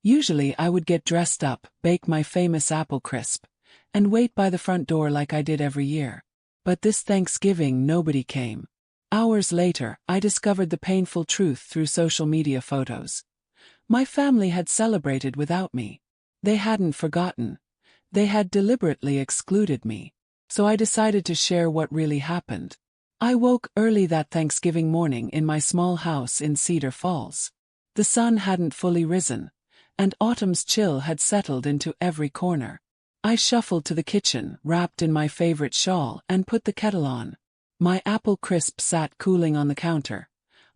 Usually I would get dressed up, bake my famous apple crisp, and wait by the front door like I did every year. But this Thanksgiving nobody came. Hours later, I discovered the painful truth through social media photos. My family had celebrated without me. They hadn't forgotten. They had deliberately excluded me. So I decided to share what really happened. I woke early that Thanksgiving morning in my small house in Cedar Falls. The sun hadn't fully risen, and autumn's chill had settled into every corner. I shuffled to the kitchen, wrapped in my favorite shawl, and put the kettle on. My apple crisp sat cooling on the counter.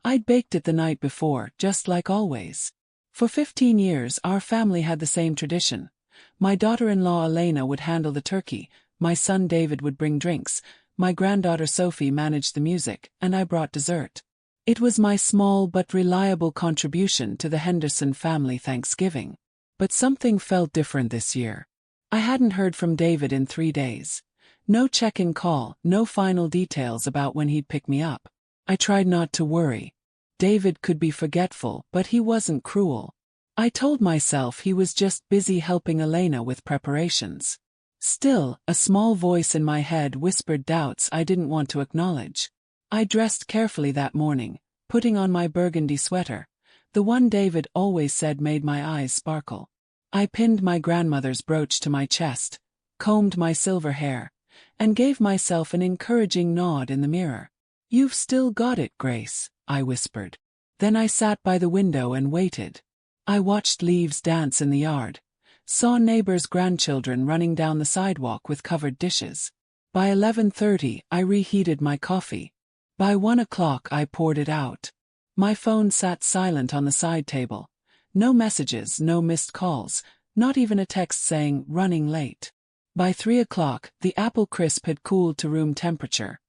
I'd baked it the night before, just like always. For 15 years our family had the same tradition. My daughter-in-law Elena would handle the turkey, my son David would bring drinks, my granddaughter Sophie managed the music, and I brought dessert. It was my small but reliable contribution to the Henderson family Thanksgiving. But something felt different this year. I hadn't heard from David in 3 days. No check-in call, no final details about when he'd pick me up. I tried not to worry. David could be forgetful, but he wasn't cruel. I told myself he was just busy helping Elena with preparations. Still, a small voice in my head whispered doubts I didn't want to acknowledge. I dressed carefully that morning, putting on my burgundy sweater, the one David always said made my eyes sparkle. I pinned my grandmother's brooch to my chest, combed my silver hair, and gave myself an encouraging nod in the mirror. "You've still got it, Grace," I whispered. Then I sat by the window and waited. I watched leaves dance in the yard, saw neighbors' grandchildren running down the sidewalk with covered dishes. By 11:30 I reheated my coffee. By 1 o'clock I poured it out. My phone sat silent on the side table. No messages, no missed calls, not even a text saying, "running late." By 3 o'clock, the apple crisp had cooled to room temperature,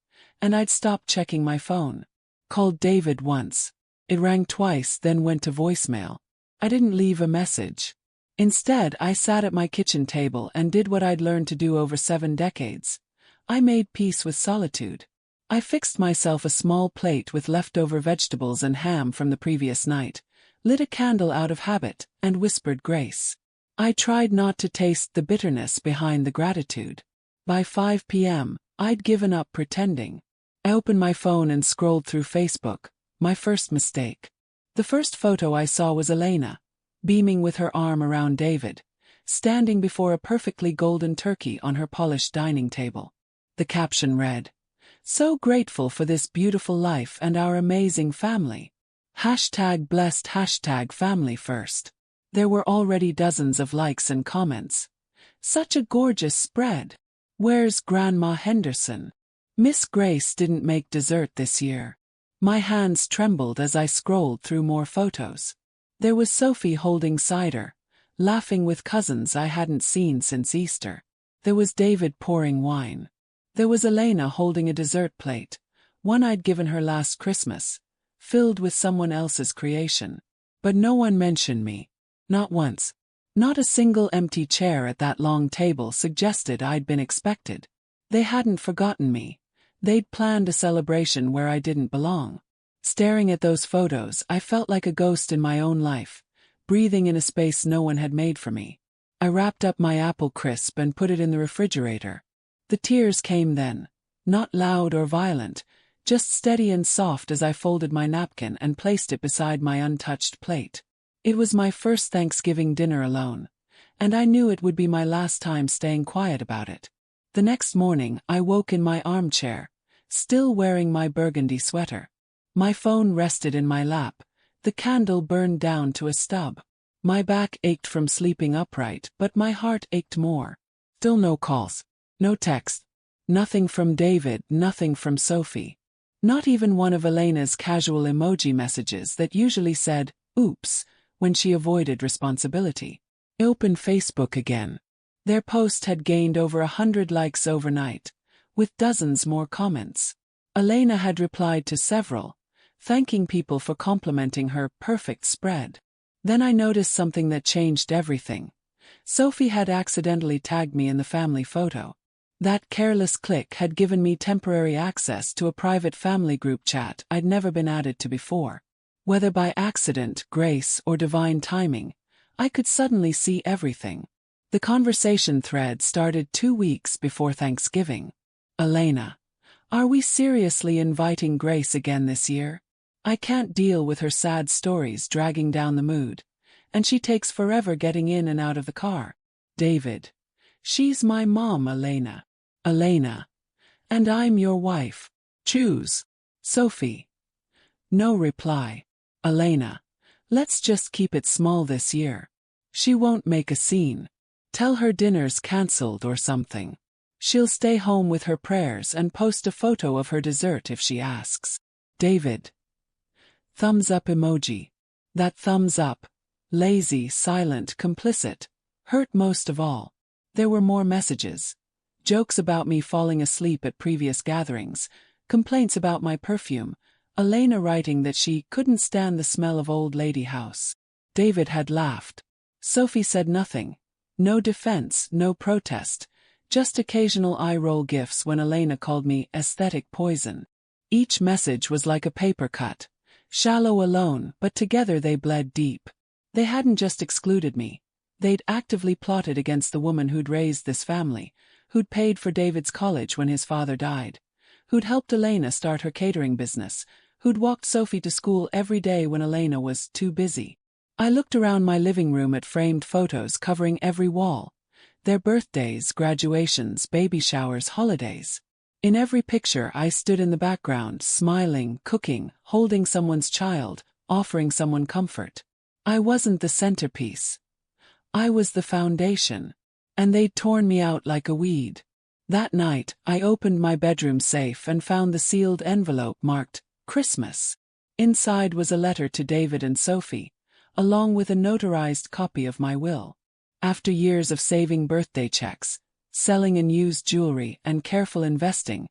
and I'd stopped checking my phone. Called David once. It rang twice, then went to voicemail. I didn't leave a message. Instead, I sat at my kitchen table and did what I'd learned to do over 7 decades. I made peace with solitude. I fixed myself a small plate with leftover vegetables and ham from the previous night, lit a candle out of habit, and whispered grace. I tried not to taste the bitterness behind the gratitude. By 5 p.m., I'd given up pretending. I opened my phone and scrolled through Facebook, my first mistake. The first photo I saw was Elena, beaming with her arm around David, standing before a perfectly golden turkey on her polished dining table. The caption read, "So grateful for this beautiful life and our amazing family. #blessed #family first." There were already dozens of likes and comments. "Such a gorgeous spread. Where's Grandma Henderson? Miss Grace didn't make dessert this year." My hands trembled as I scrolled through more photos. There was Sophie holding cider, laughing with cousins I hadn't seen since Easter. There was David pouring wine. There was Elena holding a dessert plate, one I'd given her last Christmas, filled with someone else's creation. But no one mentioned me. Not once. Not a single empty chair at that long table suggested I'd been expected. They hadn't forgotten me. They'd planned a celebration where I didn't belong. Staring at those photos, I felt like a ghost in my own life, breathing in a space no one had made for me. I wrapped up my apple crisp and put it in the refrigerator. The tears came then, not loud or violent, just steady and soft as I folded my napkin and placed it beside my untouched plate. It was my first Thanksgiving dinner alone, and I knew it would be my last time staying quiet about it. The next morning, I woke in my armchair, still wearing my burgundy sweater. My phone rested in my lap, the candle burned down to a stub. My back ached from sleeping upright, but my heart ached more. Still no calls, no text, nothing from David, nothing from Sophie. Not even one of Elena's casual emoji messages that usually said, "Oops," when she avoided responsibility. I opened Facebook again. Their post had gained over 100 likes overnight, with dozens more comments. Elena had replied to several, thanking people for complimenting her perfect spread. Then I noticed something that changed everything. Sophie had accidentally tagged me in the family photo. That careless click had given me temporary access to a private family group chat I'd never been added to before. Whether by accident, grace, or divine timing, I could suddenly see everything. The conversation thread started 2 weeks before Thanksgiving. Elena, are we seriously inviting Grace again this year? I can't deal with her sad stories dragging down the mood, and she takes forever getting in and out of the car. David, she's my mom, Elena. Elena, and I'm your wife. Choose. Sophie. No reply. Elena, let's just keep it small this year. She won't make a scene. Tell her dinner's cancelled or something. She'll stay home with her prayers and post a photo of her dessert if she asks. David. Thumbs up emoji. That thumbs up, lazy, silent, complicit, hurt most of all. There were more messages. Jokes about me falling asleep at previous gatherings, complaints about my perfume, Elena writing that she couldn't stand the smell of old lady house. David had laughed. Sophie said nothing. No defense, no protest, just occasional eye-roll gifs when Elena called me aesthetic poison. Each message was like a paper cut. Shallow alone, but together they bled deep. They hadn't just excluded me. They'd actively plotted against the woman who'd raised this family, who'd paid for David's college when his father died, who'd helped Elena start her catering business, who'd walked Sophie to school every day when Elena was too busy. I looked around my living room at framed photos covering every wall. Their birthdays, graduations, baby showers, holidays. In every picture I stood in the background, smiling, cooking, holding someone's child, offering someone comfort. I wasn't the centerpiece. I was the foundation. And they'd torn me out like a weed. That night, I opened my bedroom safe and found the sealed envelope marked Christmas. Inside was a letter to David and Sophie, along with a notarized copy of my will. After years of saving birthday checks, selling and used jewelry, and careful investing,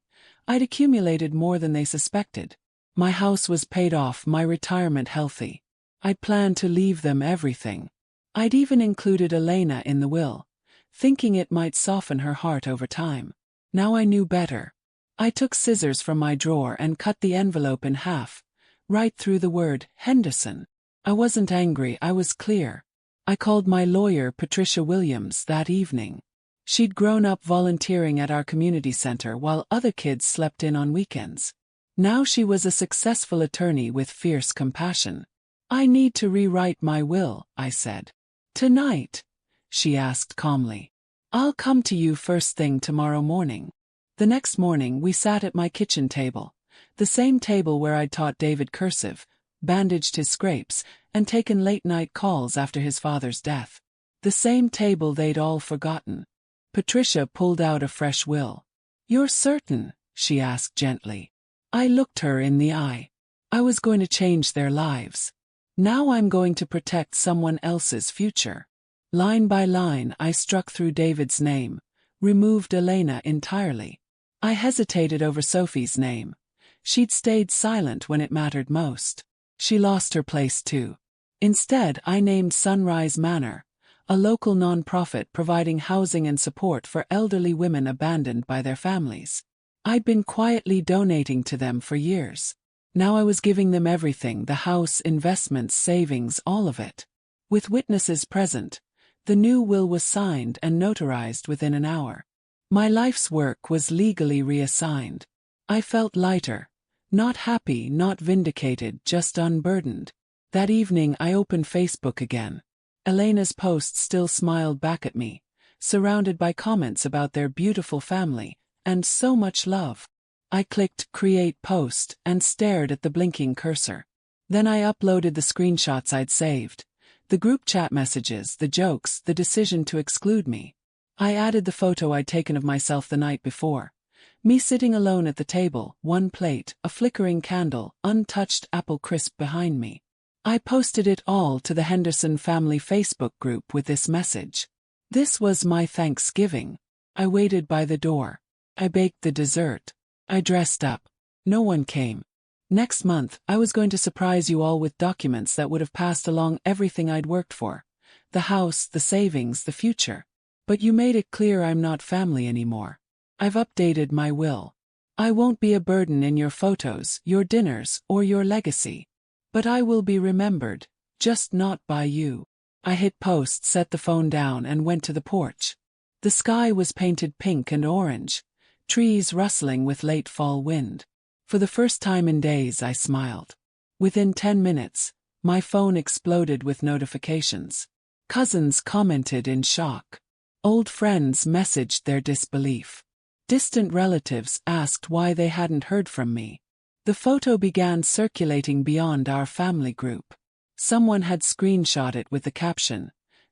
I'd accumulated more than they suspected. My house was paid off, my retirement healthy. I'd planned to leave them everything. I'd even included Elena in the will, thinking it might soften her heart over time. Now I knew better. I took scissors from my drawer and cut the envelope in half, right through the word Henderson. I wasn't angry, I was clear. I called my lawyer, Patricia Williams, that evening. She'd grown up volunteering at our community center while other kids slept in on weekends. Now she was a successful attorney with fierce compassion. I need to rewrite my will, I said. Tonight? She asked calmly. I'll come to you first thing tomorrow morning. The next morning we sat at my kitchen table, the same table where I'd taught David cursive, bandaged his scrapes, and taken late-night calls after his father's death. The same table they'd all forgotten. Patricia pulled out a fresh will. You're certain? She asked gently. I looked her in the eye. I was going to change their lives. Now I'm going to protect someone else's future. Line by line I struck through David's name, removed Elena entirely. I hesitated over Sophie's name. She'd stayed silent when it mattered most. She lost her place too. Instead, I named Sunrise Manor, a local nonprofit providing housing and support for elderly women abandoned by their families. I'd been quietly donating to them for years. Now I was giving them everything, the house, investments, savings, all of it. With witnesses present, the new will was signed and notarized within an hour. My life's work was legally reassigned. I felt lighter. Not happy, not vindicated, just unburdened. That evening I opened Facebook again. Elena's post still smiled back at me, surrounded by comments about their beautiful family, and so much love. I clicked Create Post and stared at the blinking cursor. Then I uploaded the screenshots I'd saved. The group chat messages, the jokes, the decision to exclude me. I added the photo I'd taken of myself the night before. Me sitting alone at the table, one plate, a flickering candle, untouched apple crisp behind me. I posted it all to the Henderson family Facebook group with this message. This was my Thanksgiving. I waited by the door. I baked the dessert. I dressed up. No one came. Next month, I was going to surprise you all with documents that would have passed along everything I'd worked for. The house, the savings, the future. But you made it clear I'm not family anymore. I've updated my will. I won't be a burden in your photos, your dinners, or your legacy. But I will be remembered, just not by you. I hit post, set the phone down, and went to the porch. The sky was painted pink and orange, trees rustling with late fall wind. For the first time in days, I smiled. Within 10 minutes, my phone exploded with notifications. Cousins commented in shock. Old friends messaged their disbelief. Distant relatives asked why they hadn't heard from me. The photo began circulating beyond our family group. Someone had screenshot it with the caption,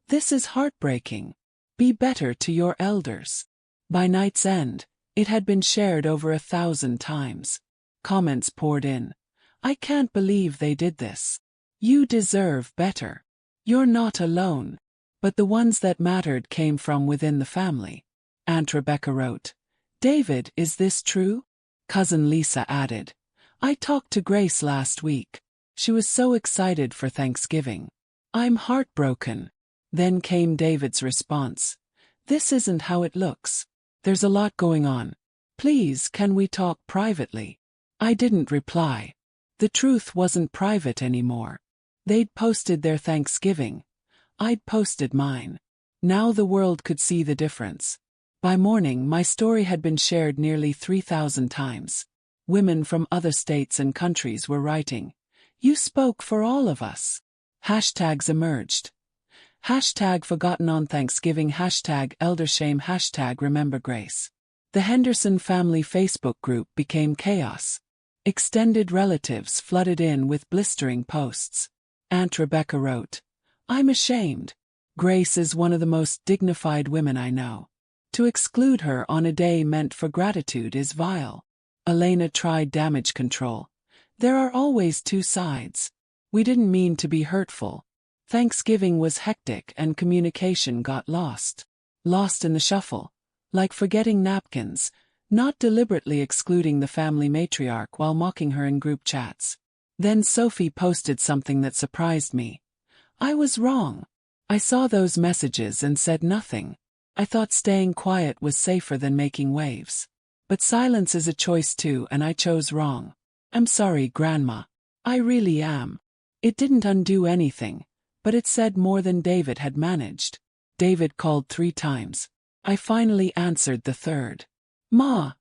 "This is heartbreaking. Be better to your elders." By night's end, it had been shared over 1,000 times. Comments poured in. "I can't believe they did this. You deserve better. You're not alone." But the ones that mattered came from within the family. Aunt Rebecca wrote, "David, is this true?" Cousin Lisa added, "I talked to Grace last week. She was so excited for Thanksgiving. I'm heartbroken." Then came David's response, "This isn't how it looks. There's a lot going on. Please, can we talk privately?" I didn't reply. The truth wasn't private anymore. They'd posted their Thanksgiving. I'd posted mine. Now the world could see the difference. By morning, my story had been shared nearly 3,000 times. Women from other states and countries were writing, "You spoke for all of us." Hashtags emerged. Hashtag forgotten on Thanksgiving, hashtag elder shame, hashtag remember Grace. The Henderson family Facebook group became chaos. Extended relatives flooded in with blistering posts. Aunt Rebecca wrote, "I'm ashamed. Grace is one of the most dignified women I know. To exclude her on a day meant for gratitude is vile." Elena tried damage control. "There are always two sides. We didn't mean to be hurtful. Thanksgiving was hectic and communication got lost. Lost in the shuffle. Like forgetting napkins, not deliberately excluding the family matriarch while mocking her in group chats." Then Sophie posted something that surprised me. "I was wrong. I saw those messages and said nothing. I thought staying quiet was safer than making waves. But silence is a choice too, and I chose wrong. I'm sorry, Grandma. I really am." It didn't undo anything, but it said more than David had managed. David called 3 times. I finally answered the third. "Ma."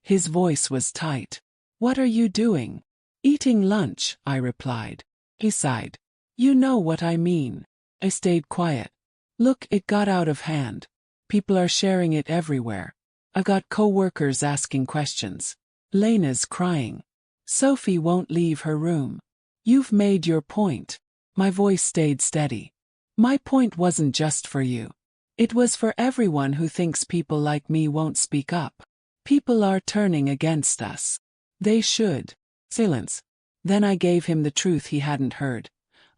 His voice was tight. "What are you doing?" "Eating lunch," I replied. He sighed. "You know what I mean." I stayed quiet. "Look, it got out of hand. People are sharing it everywhere. I've got co-workers asking questions. Lena's crying. Sophie won't leave her room. You've made your point." My voice stayed steady. "My point wasn't just for you. It was for everyone who thinks people like me won't speak up. People are turning against us. They should." Silence. Then I gave him the truth he hadn't heard.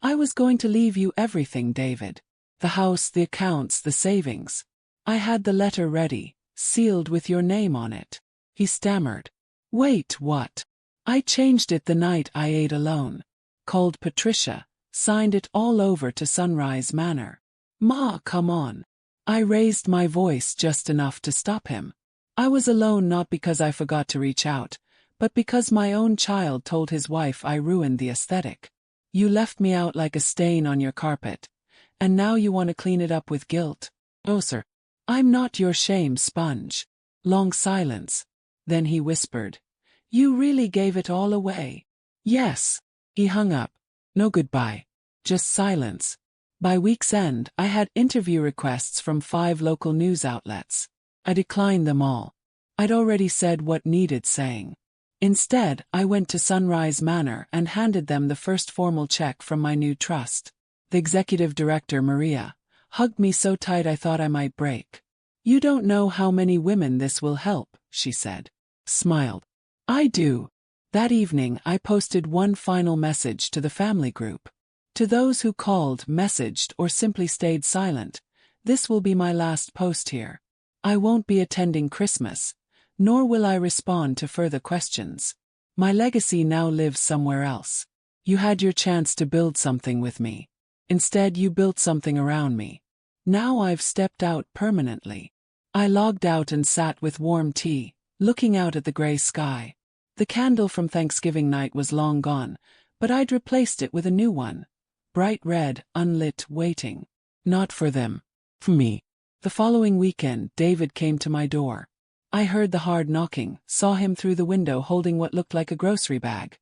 "I was going to leave you everything, David. The house, the accounts, the savings. I had the letter ready, sealed with your name on it." He stammered. "Wait, what?" "I changed it the night I ate alone. Called Patricia, signed it all over to Sunrise Manor." "Ma, come on." I raised my voice just enough to stop him. I was alone not because I forgot to reach out, but because my own child told his wife I ruined the aesthetic. "You left me out like a stain on your carpet, and now you want to clean it up with guilt? Oh, sir. I'm not your shame sponge." Long silence. Then he whispered, "You really gave it all away?" "Yes." He hung up. No goodbye. Just silence. By week's end, I had interview requests from 5 local news outlets. I declined them all. I'd already said what needed saying. Instead, I went to Sunrise Manor and handed them the first formal check from my new trust. The executive director, Maria, hugged me so tight I thought I might break. "You don't know how many women this will help," she said. Smiled. "I do." That evening, I posted one final message to the family group. To those who called, messaged, or simply stayed silent, this will be my last post here. I won't be attending Christmas, nor will I respond to further questions. My legacy now lives somewhere else. You had your chance to build something with me. Instead, you built something around me. Now I've stepped out permanently. I logged out and sat with warm tea, looking out at the gray sky. The candle from Thanksgiving night was long gone, but I'd replaced it with a new one. bright red, unlit, waiting. Not for them. For me. The following weekend, David came to my door. I heard the hard knocking, saw him through the window holding what looked like a grocery bag.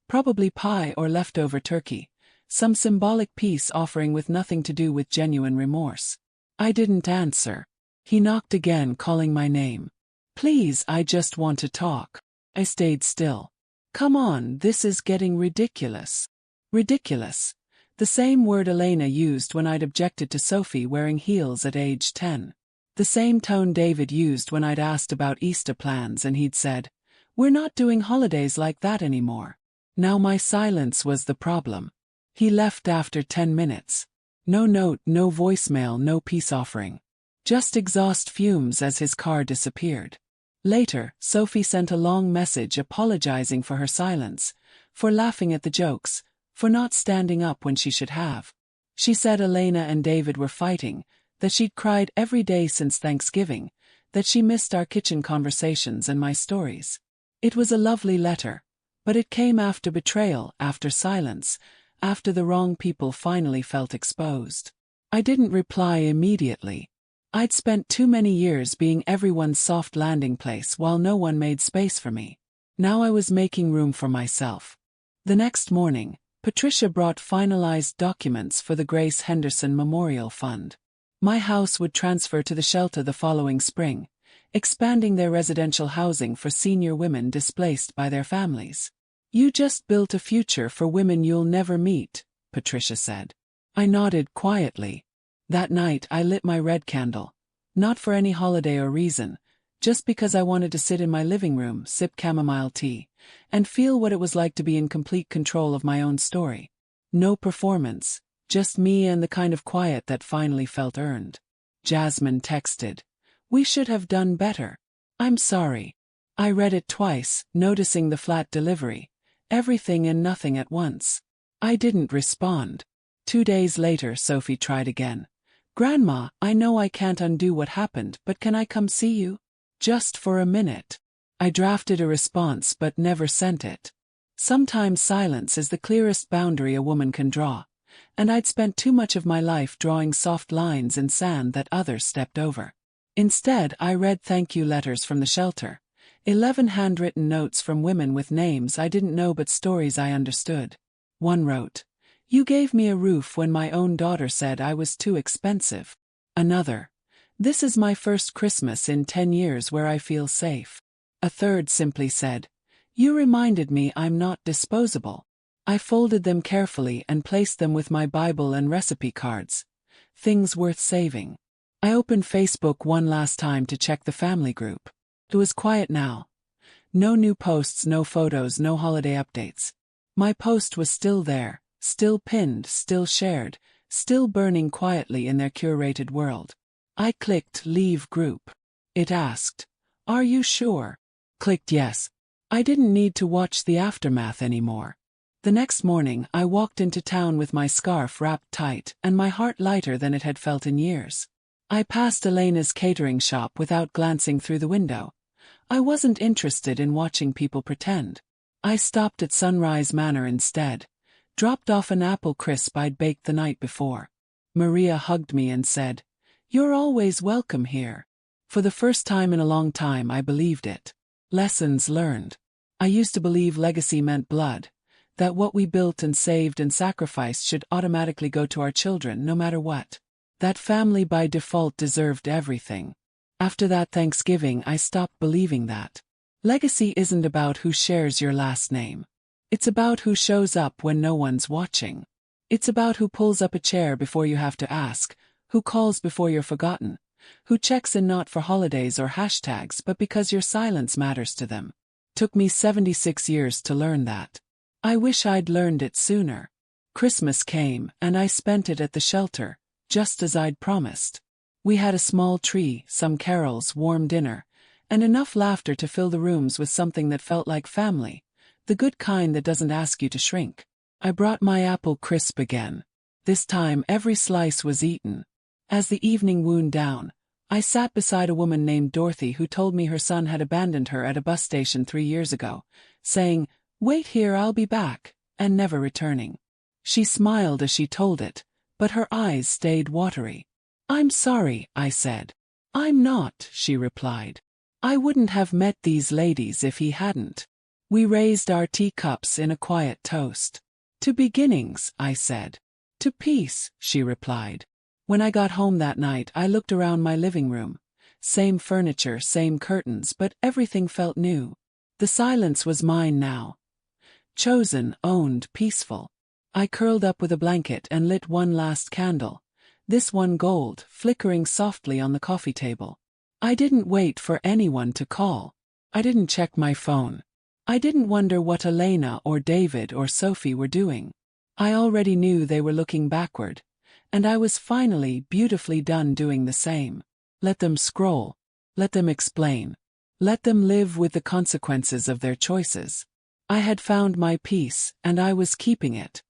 Probably pie or leftover turkey. Some symbolic peace offering with nothing to do with genuine remorse. I didn't answer. He knocked again, calling my name. Please, I just want to talk. I stayed still. Come on, this is getting ridiculous. Ridiculous. The same word Elena used when I'd objected to Sophie wearing heels at age 10. The same tone David used when I'd asked about Easter plans and he'd said, "We're not doing holidays like that anymore." Now my silence was the problem. He left after 10 minutes. No note, no voicemail, no peace offering. Just exhaust fumes as his car disappeared. Later, Sophie sent a long message apologizing for her silence, for laughing at the jokes, for not standing up when she should have. She said Elena and David were fighting, that she'd cried every day since Thanksgiving, that she missed our kitchen conversations and my stories. It was a lovely letter, but it came after betrayal, after silence, after the wrong people finally felt exposed. I didn't reply immediately. I'd spent too many years being everyone's soft landing place while no one made space for me. Now I was making room for myself. The next morning, Patricia brought finalized documents for the Grace Henderson Memorial Fund. My house would transfer to the shelter the following spring, expanding their residential housing for senior women displaced by their families. "You just built a future for women you'll never meet," Patricia said. I nodded quietly. That night I lit my red candle, not for any holiday or reason, just because I wanted to sit in my living room, sip chamomile tea, and feel what it was like to be in complete control of my own story. No performance, just me and the kind of quiet that finally felt earned. Jasmine texted, "We should have done better. I'm sorry." I read it twice, noticing the flat delivery. Everything and nothing at once. I didn't respond. 2 days later, Sophie tried again. "Grandma, I know I can't undo what happened, but can I come see you? Just for a minute." I drafted a response but never sent it. Sometimes silence is the clearest boundary a woman can draw, and I'd spent too much of my life drawing soft lines in sand that others stepped over. Instead, I read thank you letters from the shelter. 11 handwritten notes from women with names I didn't know but stories I understood. One wrote, "You gave me a roof when my own daughter said I was too expensive." Another, "This is my first Christmas in 10 years where I feel safe." A third simply said, "You reminded me I'm not disposable." I folded them carefully and placed them with my Bible and recipe cards. Things worth saving. I opened Facebook one last time to check the family group. It was quiet now. No new posts, no photos, no holiday updates. My post was still there, still pinned, still shared, still burning quietly in their curated world. I clicked Leave Group. It asked, "Are you sure?" Clicked yes. I didn't need to watch the aftermath anymore. The next morning, I walked into town with my scarf wrapped tight and my heart lighter than it had felt in years. I passed Elena's catering shop without glancing through the window. I wasn't interested in watching people pretend. I stopped at Sunrise Manor instead, dropped off an apple crisp I'd baked the night before. Maria hugged me and said, "You're always welcome here." For the first time in a long time I believed it. Lessons learned. I used to believe legacy meant blood, that what we built and saved and sacrificed should automatically go to our children no matter what. That family by default deserved everything. After that Thanksgiving I stopped believing that. Legacy isn't about who shares your last name. It's about who shows up when no one's watching. It's about who pulls up a chair before you have to ask, who calls before you're forgotten, who checks in not for holidays or hashtags but because your silence matters to them. Took me 76 years to learn that. I wish I'd learned it sooner. Christmas came and I spent it at the shelter, just as I'd promised. We had a small tree, some carols, warm dinner, and enough laughter to fill the rooms with something that felt like family, the good kind that doesn't ask you to shrink. I brought my apple crisp again. This time every slice was eaten. As the evening wound down, I sat beside a woman named Dorothy who told me her son had abandoned her at a bus station 3 years ago, saying, "Wait here, I'll be back," and never returning. She smiled as she told it, but her eyes stayed watery. "I'm sorry," I said. "I'm not," she replied. "I wouldn't have met these ladies if he hadn't." We raised our teacups in a quiet toast. "To beginnings," I said. "To peace," she replied. When I got home that night, I looked around my living room. Same furniture, same curtains, but everything felt new. The silence was mine now. Chosen, owned, peaceful. I curled up with a blanket and lit one last candle. This one gold, flickering softly on the coffee table. I didn't wait for anyone to call. I didn't check my phone. I didn't wonder what Elena or David or Sophie were doing. I already knew they were looking backward, and I was finally beautifully done doing the same. Let them scroll. Let them explain. Let them live with the consequences of their choices. I had found my peace, and I was keeping it.